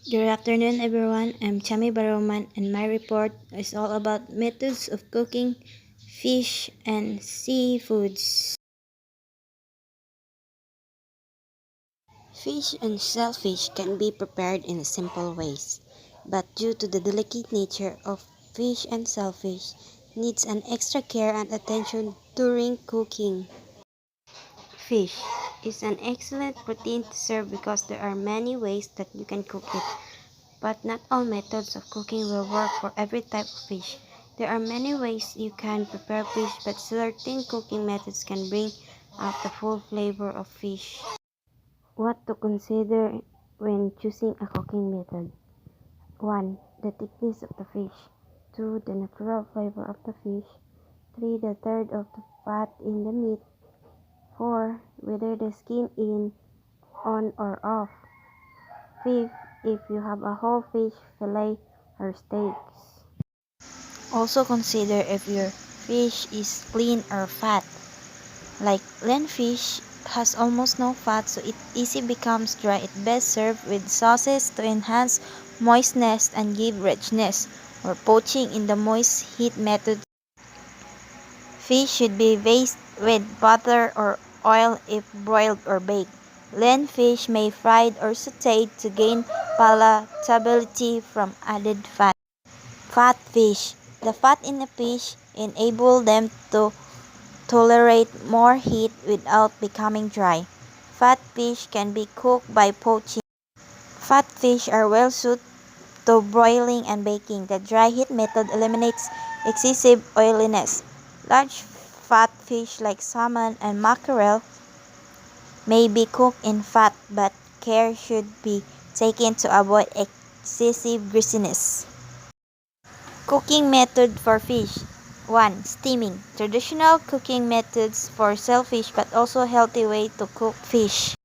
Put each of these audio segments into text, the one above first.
Good afternoon, everyone. I'm Chami Baroman, and my report is all about methods of cooking fish and seafoods. Fish and shellfish can be prepared in simple ways, but due to the delicate nature of fish and shellfish, needs an extra care and attention during cooking. Fish is an excellent protein to serve because there are many ways that you can cook it. But not all methods of cooking will work for every type of fish. There are many ways you can prepare fish, but certain cooking methods can bring out the full flavor of fish. What to consider when choosing a cooking method: 1. The thickness of the fish. 2. The natural flavor of the fish. 3. The third of the fat in the meat. 4. Whether the skin is on or off. 5. If you have a whole fish fillet or steaks. Also consider if your fish is clean or fat. Like fish has almost no fat, so it easily becomes dry. It best served with sauces to enhance moistness and give richness, or poaching in the moist heat method. Fish should be basted with butter or oil if broiled or baked. Lean fish may fried or sautéed to gain palatability from added fat. Fat fish. The fat in the fish enable them to tolerate more heat without becoming dry. Fat fish can be cooked by poaching. Fat fish are well suited to broiling and baking. The dry heat method eliminates excessive oiliness. Large fat fish like salmon and mackerel may be cooked in fat, but care should be taken to avoid excessive greasiness. Cooking method for fish. 1. Steaming. Traditional cooking methods for shellfish, but also healthy way to cook fish.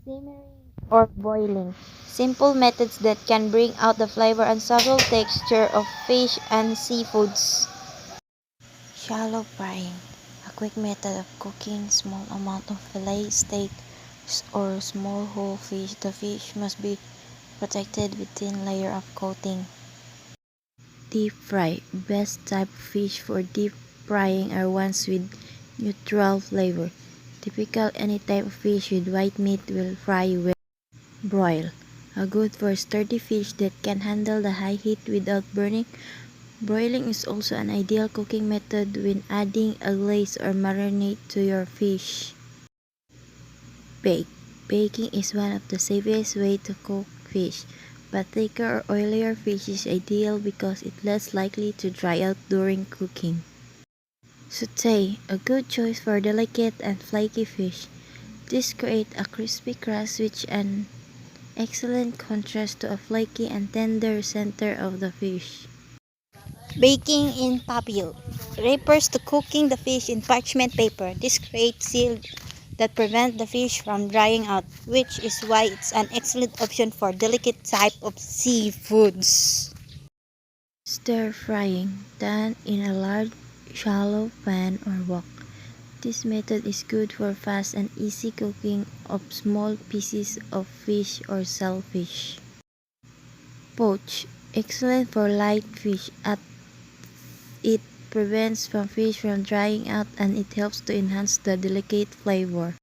Simmering or boiling. Simple methods that can bring out the flavor and subtle texture of fish and seafoods. Shallow frying. A quick method of cooking small amount of fillet steak or small whole fish. The fish must be protected with thin layer of coating. Deep fry. Best type of fish for deep frying are ones with neutral flavor. Typical any type of fish with white meat will fry well. Broil. A good for sturdy fish that can handle the high heat without burning. Broiling is also an ideal cooking method when adding a glaze or marinade to your fish. Bake. Baking is one of the safest way to cook fish, but thicker or oilier fish is ideal because it's less likely to dry out during cooking. Sauté, a good choice for delicate and flaky fish. This creates a crispy crust which an excellent contrast to a flaky and tender center of the fish. Baking in papille refers to cooking the fish in parchment paper. This creates seal that prevent the fish from drying out, which is why it's an excellent option for delicate type of seafoods. Stir frying, done in a large shallow pan or wok. This method is good for fast and easy cooking of small pieces of fish or shellfish. Poach, excellent for light fish as it prevents fish from drying out and it helps to enhance the delicate flavor.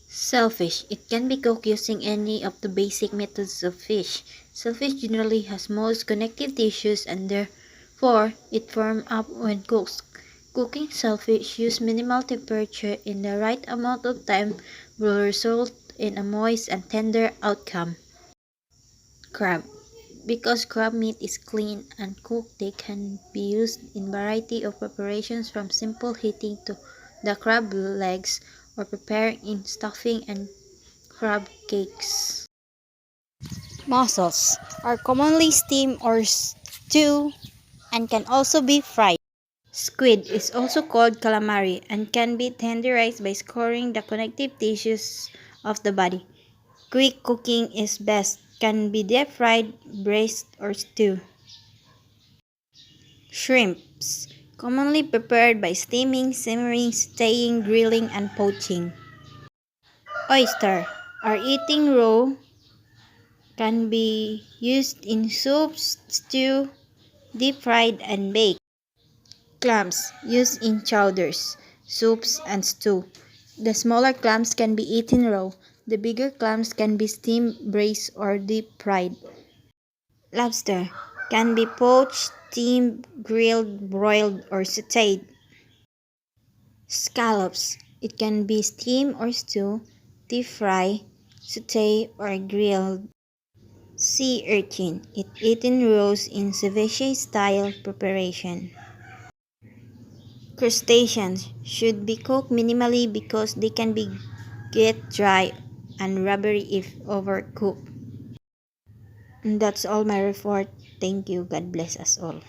Shellfish. It can be cooked using any of the basic methods of fish. Shellfish generally has most connective tissues and therefore it forms up when cooked. Cooking shellfish use minimal temperature in the right amount of time will result in a moist and tender outcome. Crab. Because crab meat is clean and cooked, they can be used in variety of preparations from simple heating to the crab legs or preparing in stuffing and crab cakes. Mussels are commonly steamed or stewed and can also be fried. Squid is also called calamari and can be tenderized by scoring the connective tissues of the body. Quick cooking is best. Can be deep fried, braised, or stewed. Shrimps, commonly prepared by steaming, simmering, staying, grilling, and poaching. Oyster are eating raw, can be used in soups, stew, deep fried and baked. Clams used in chowders, soups and stew. The smaller clams can be eaten raw. The bigger clams can be steamed, braised or deep fried. Lobster can be poached, steamed, grilled, broiled or sautéed. Scallops. It can be steamed or stew, deep fry, sauté or grilled. Sea urchin. It eaten raw in ceviche style preparation. Crustaceans should be cooked minimally because they can be get dry and rubbery if overcooked. And that's all my report. Thank you. God bless us all.